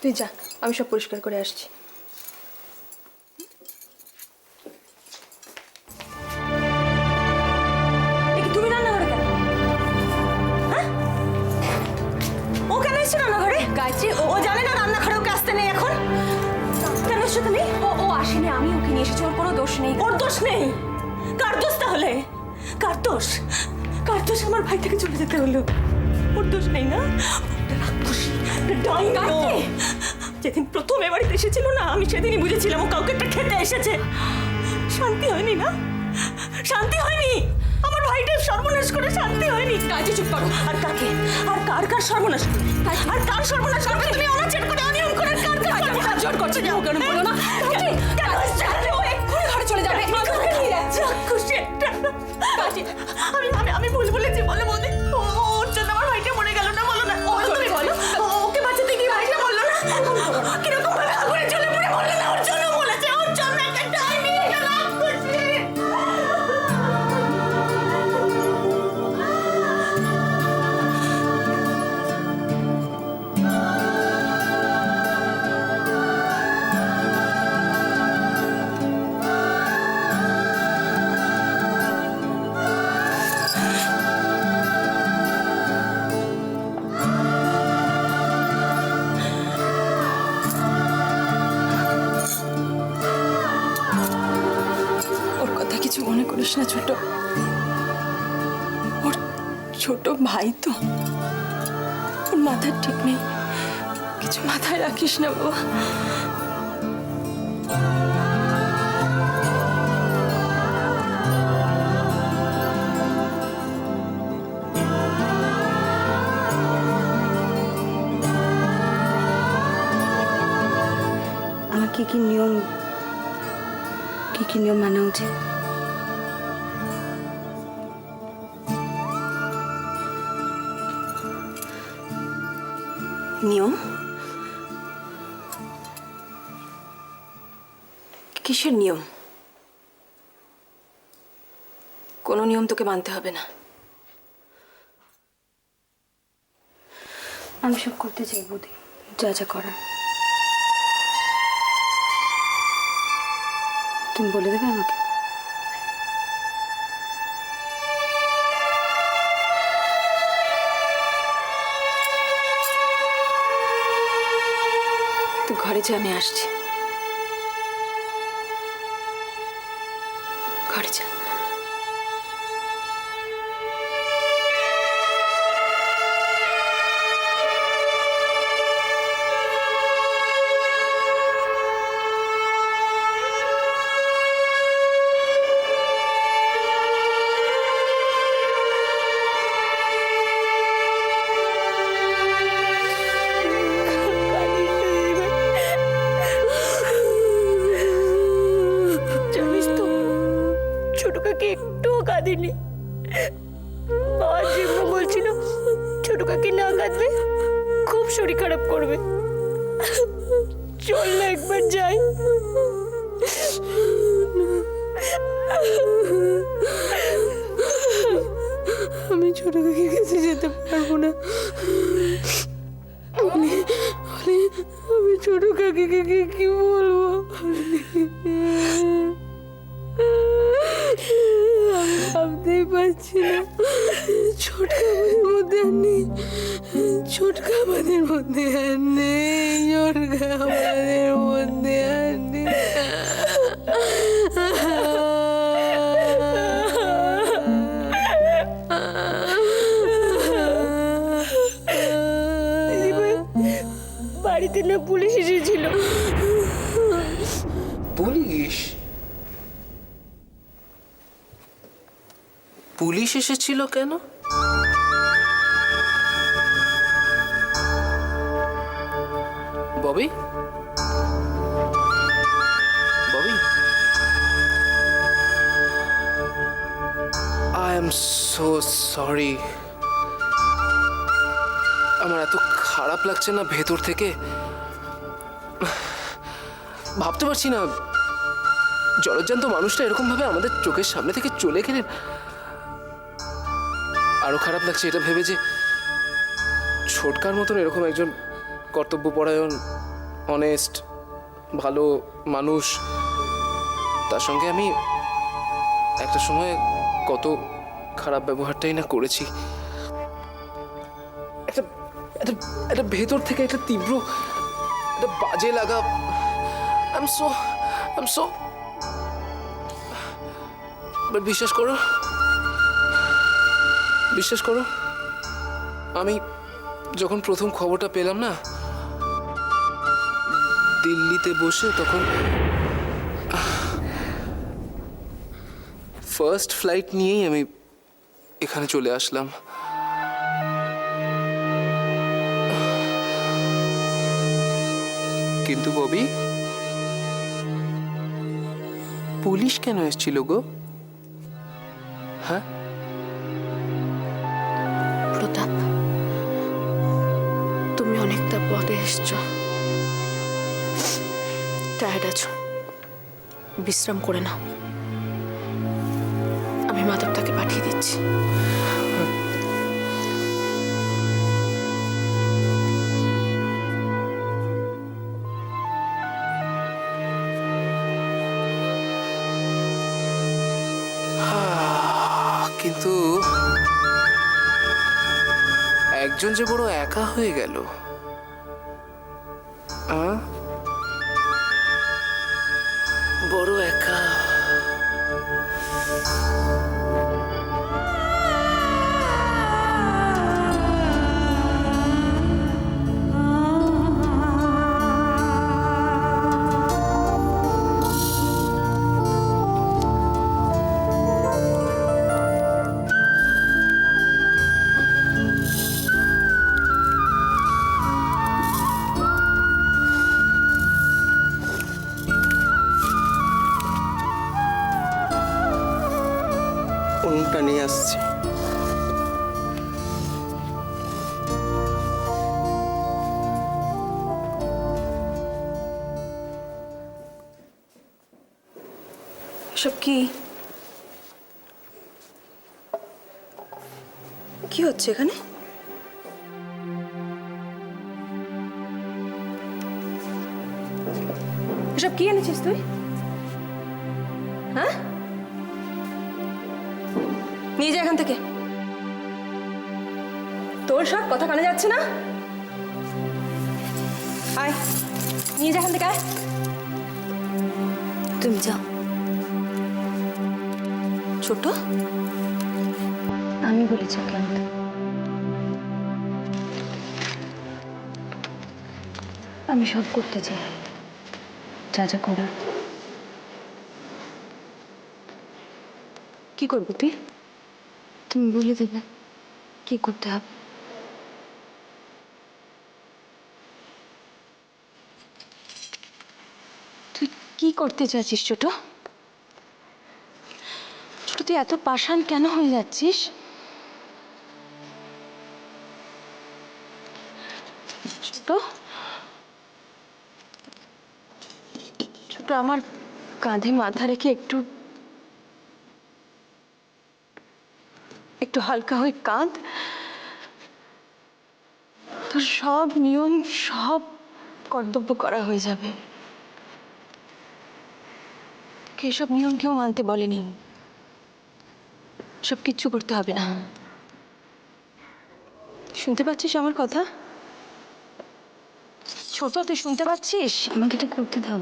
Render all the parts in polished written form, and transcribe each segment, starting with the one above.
তুই যা, আমি সব পরিষ্কার করে আসছি। তুমি রান্নাঘরে কেন? হ্যাঁ, ও কেন এসছে রান্নাঘরে? গায়ত্রী, ও জানে না রান্নাঘরে ওকে আসতে নেই এখন? কেন এসছো তুমি? ও আসেনি, আমি ওকে নিয়ে এসেছি। ওর কোনো দোষ নেই। ওর দোষ নেই? কার দোষ তাহলে? কার দোষ? কার দোষ আমার ভাইটাকে চলে যেতে হলো? ওর দোষ নেই না? রাক্ষসী, ডাইনি। যেদিন প্রথম এ বাড়িতে এসেছিল না, আমি সেদিনই বুঝেছিলাম ও কাউকে একটা খেতে এসেছে। শান্তি হয়নি না? শান্তি হয়নি? আমার ভাইটার সর্বনাশ করে শান্তি হয়নি? গায়ত্রী চুপ করো। আর কাকে? আর কার কার সর্বনাশ করবে? আর কার সর্বনাশ করবে? তুমি অনাচার করে অনিয়ম করে কার কার সর্বনাশ জোর করছে না, কেন বলো না? কেন? কেন এসছে? ও এক্ষুনি ঘরে চলে যাবে। রাক্ষসী একটা। আমি ভুল বলেছি, বলো বৌদি। ওর জন্য আমার ভাইটা মরে গেল না, বলো না? তুমি বলো, ওকে বাঁচাতে গিয়ে ভাইটা বললো না? কিরকম ভাবে আগুনে জ্বলে পড়ে বললো না? ওর জন্য বলেছে, ওর জন্য একটা ডাইনি, একটা রাক্ষসী। ওর কথা কিছু মনে করিস না ছোট। ওর ছোট ভাই তো, ওর মাথার ঠিক নেই। কিছু মাথায় রাখিস না বাবা। আমার কি কি নিয়ম মানা উচিত? নিয়ম? কিসের নিয়ম? কোনো নিয়ম তোকে মানতে হবে না। আমি সব করতে চাই বৌদি, যা যা করার। তুমি বলে দেবে আমাকে? তুই ঘরে যা, আমি আসছি। ঘরে যা। জানিস তো, ছোট কাকি একটুও কাঁদেনি। বাবা জিম্মা বলছিল ছোট কাকি না কাঁদলে খুব শরীর খারাপ করবে। চল না একবার যাই। আমি ছোট কাকির কাছে যেতে পারবো না। আমি ছোট কাকিকে কি বলবো? ভাবতেই পারছি না। ছোটকা আমাদের মধ্যে আর নেই। ছোটকা আমাদের মধ্যে আর নেই। ছোটকা আমাদের মধ্যে আর নেই। বাড়িতে না পুলিশ এসেছিল। পুলিশ? পুলিশ এসেছিল কেন? Bobby, Bobby, I am so sorry. আমার এত খারাপ লাগছে না ভেতর থেকে, ভাবতে পারছি না জলজ্জান্ত মানুষটা এরকম ভাবে আমাদের চোখের সামনে থেকে চলে গেলেন। আরো খারাপ লাগছে এটা ভেবে যে ছোটকার মতন এরকম একজন কর্তব্যপরায়ণ অনেস্ট, ভালো মানুষ। তার সঙ্গে আমি একটা সময় কত খারাপ ব্যবহারটাই না করেছি। একটা একটা একটা ভেতর থেকে একটা তীব্র একটা বাজে লাগা। আই এম সো বাট বিশ্বাস করো, আমি যখন প্রথম খবরটা পেলাম না দিল্লিতে বসে, তখন ফার্স্ট ফ্লাইট নিয়েই আমি এখানে চলে আসলাম। কিন্তু ববি, পুলিশ কেন এসেছিল গো? হ্যাঁ, প্রতাপ, তুমি অনেকটা পথে এসছো, টায়ার্ড আছো, বিশ্রাম করে নাও। আমি মাধবটাকে পাঠিয়ে দিচ্ছি। কিন্তু একজন যে বড় একা হয়ে গেল। বড় একা। উনুনটা নিয়ে আসছি। এসব কি কি হচ্ছে এখানে? এসব কি এনেছিস তুই? হ্যাঁ, নিয়ে যা এখান থেকে। তোর সব কথা কানে যাচ্ছে না? আয়, নিয়ে যা এখান থেকে, আয়। তুমি যাও। ছোট, আমি বলেছি ওকে আনতে। আমি সব করতে চাই, যা যা করার। কি করবো তুই? তুমি বলে দেবে কি করতে হবে। তুই কি করতে চাচ্ছিস ছোট? ছোট, তুই এত পাষাণ কেন হয়ে যাচ্ছিস? ছোট ছোট, আমার কাঁধে মাথা রেখে একটু একটু হালকা হয়ে কাঁদ। তোর সব নিয়ম, সব কর্তব্য করা হয়ে যাবে। এসব নিয়ম কেউ মানতে বলেনি, সব কিচ্ছু করতে হবে না। শুনতে পাচ্ছিস আমার কথা? ছোট, তুই শুনতে পাচ্ছিস? আমাকে এটা করতে দাও।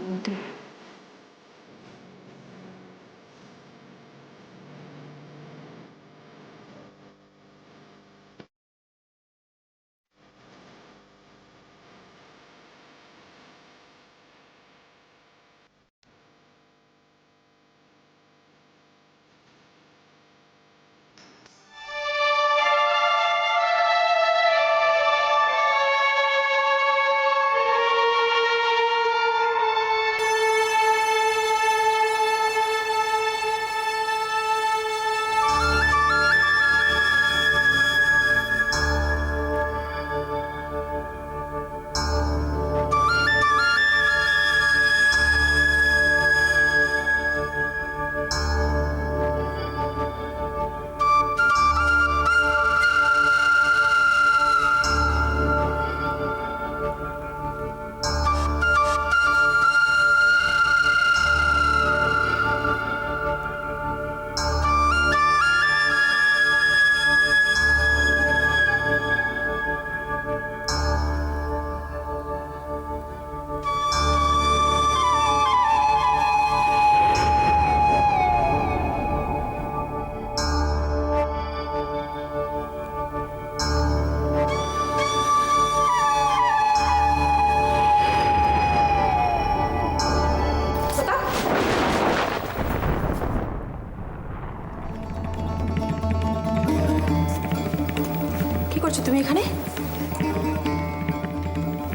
করছো তুমি এখানে?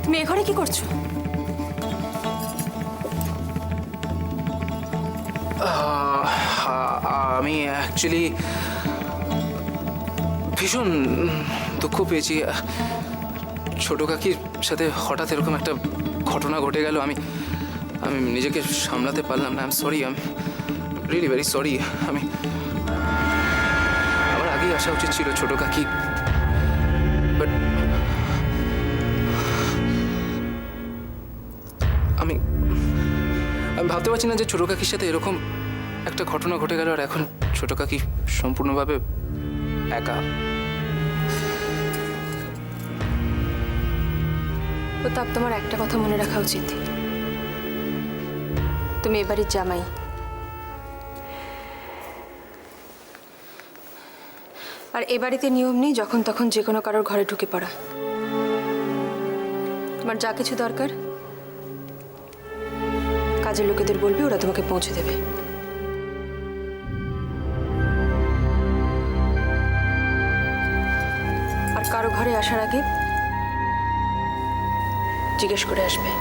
তুমি এ ঘরে কি করছো? আমি অ্যাকচুয়ালি ভীষণ দুঃখ পেয়েছি। ছোট কাকির সাথে হঠাৎ এরকম একটা ঘটনা ঘটে গেল। আমি নিজেকে সামলাতে পারলাম না। I am sorry, I am really very sorry. আমার আগেই আসা উচিত ছিল ছোট কাকি, বাট আমি ভাবতে পারছি না যে ছোট কাকির সাথে এরকম একটা ঘটনা ঘটে গেল, আর এখন ছোট কাকি সম্পূর্ণভাবে একা। প্রতাপ, তোমার একটা কথা মনে রাখা উচিত, তুমি এবারের জামাই। আর এ বাড়িতে নিয়ম নেই যখন তখন যে কোনো কারোর ঘরে ঢুকে পড়া। তোমার যা কিছু দরকার কাজের লোকেদের বলবে, ওরা তোমাকে পৌঁছে দেবে। আর কারো ঘরে আসার আগে জিজ্ঞেস করে আসবে।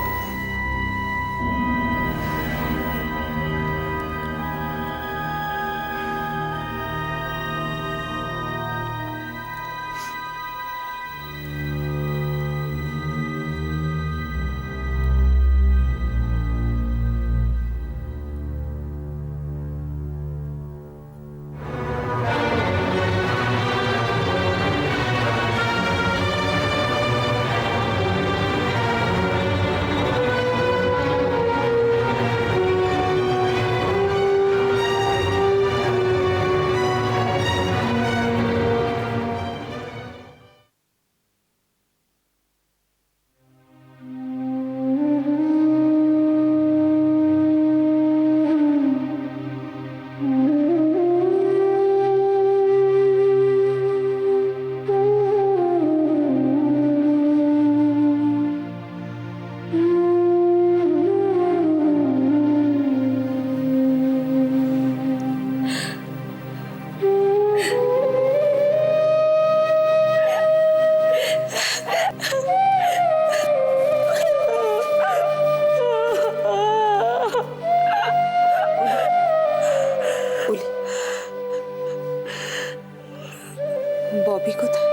ববি কোথায়?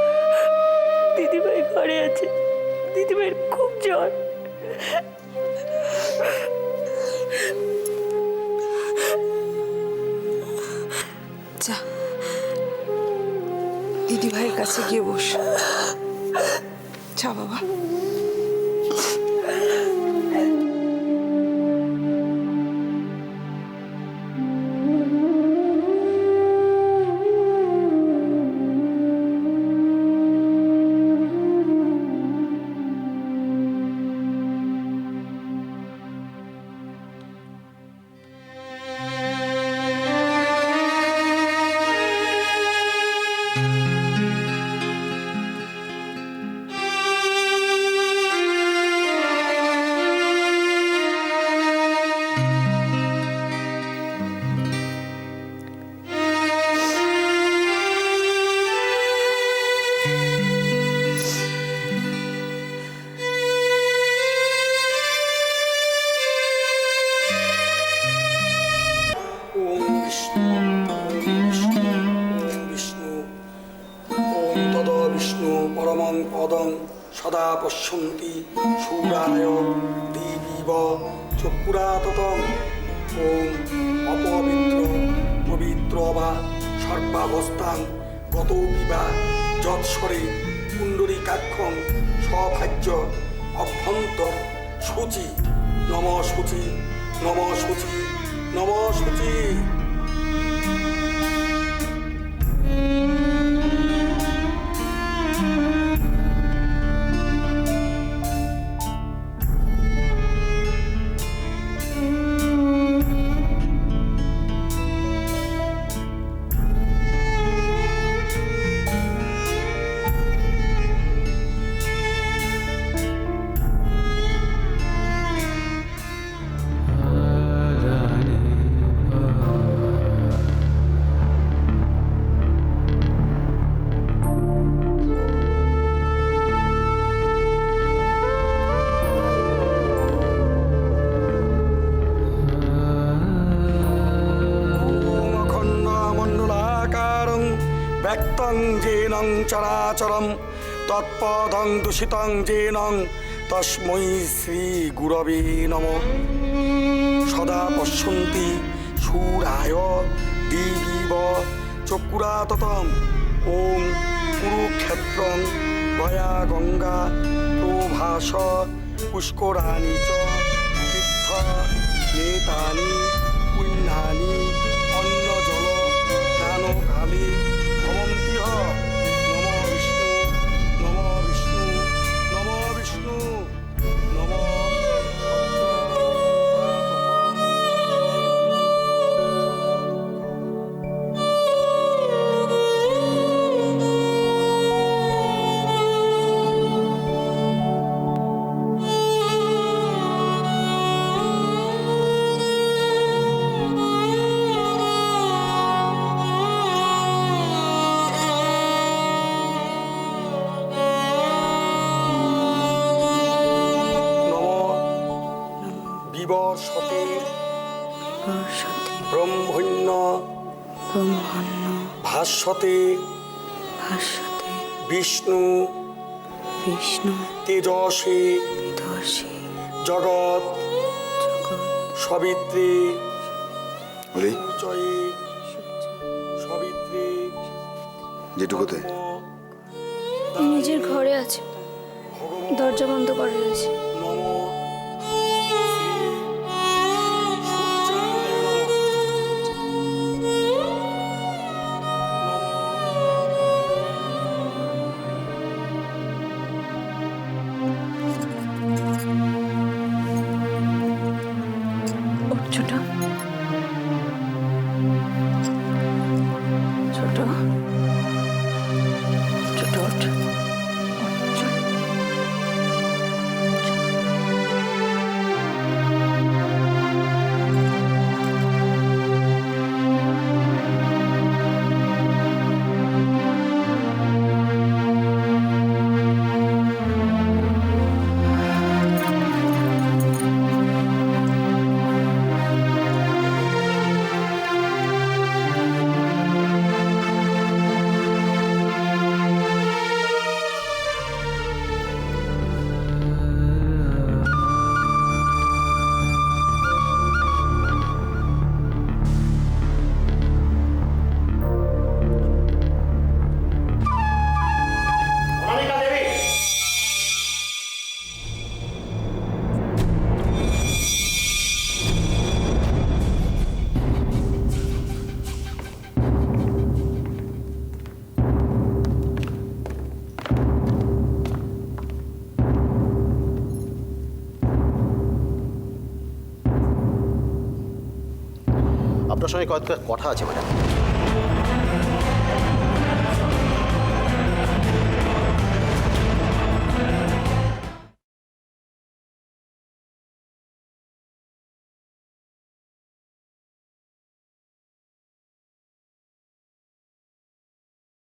দিদিভাই ঘরে আছে, দিদিভাইয়ের খুব জ্বর। যা দিদি ভাইয়ের কাছে গিয়ে বস। যা বাবা। পরমং পদং সদা পশ্যন্তি শূরায় দিবিব চক্ষুরাততং ওম অপবিত্র পবিত্র বা সর্বাবস্থান গত বিবা যৎস্বরে পুণ্ডরীকাক্ষং সভাজ্য অভ্যন্তর শুচি নম শুচি নম শুচি নম শুচি। ব্যক্তং যেনং চরাচরম তৎপদং দূষিতং যেনং তস্मै শ্রী গুরবে নমঃ। সদা পশ্যন্তি শূরায় দিবিব চক্ষুরাততম। ওম কুরুক্ষেত্রং গয়া গঙ্গা প্রভাস পুষ্করাণি চ তীর্থ নেতানি পুণ্যানি অন্নজল দানকালে ভবন্তিহ। নম বিষ্ণু নম বিষ্ণু নম বিষ্ণু নম বিবর্ষতে বর্ষতে ব্রহ্মণ্য ব্রহ্মাণ্ড ভাস্বতে ভাস্বতে বিষ্ণু বিষ্ণু তেজসে দশে জগৎ জগৎ সবিত্রে বলি সূর্যয়ে সবিত্রে যেটুকুতে নিজের ঘরে আছে, দরজা বন্ধ করে রয়েছে। নম সূর্যায় ওঠ ছোট ছোট ছোট ওঠ। আপনার সঙ্গে কয়েকটা কথা আছে ম্যাডাম।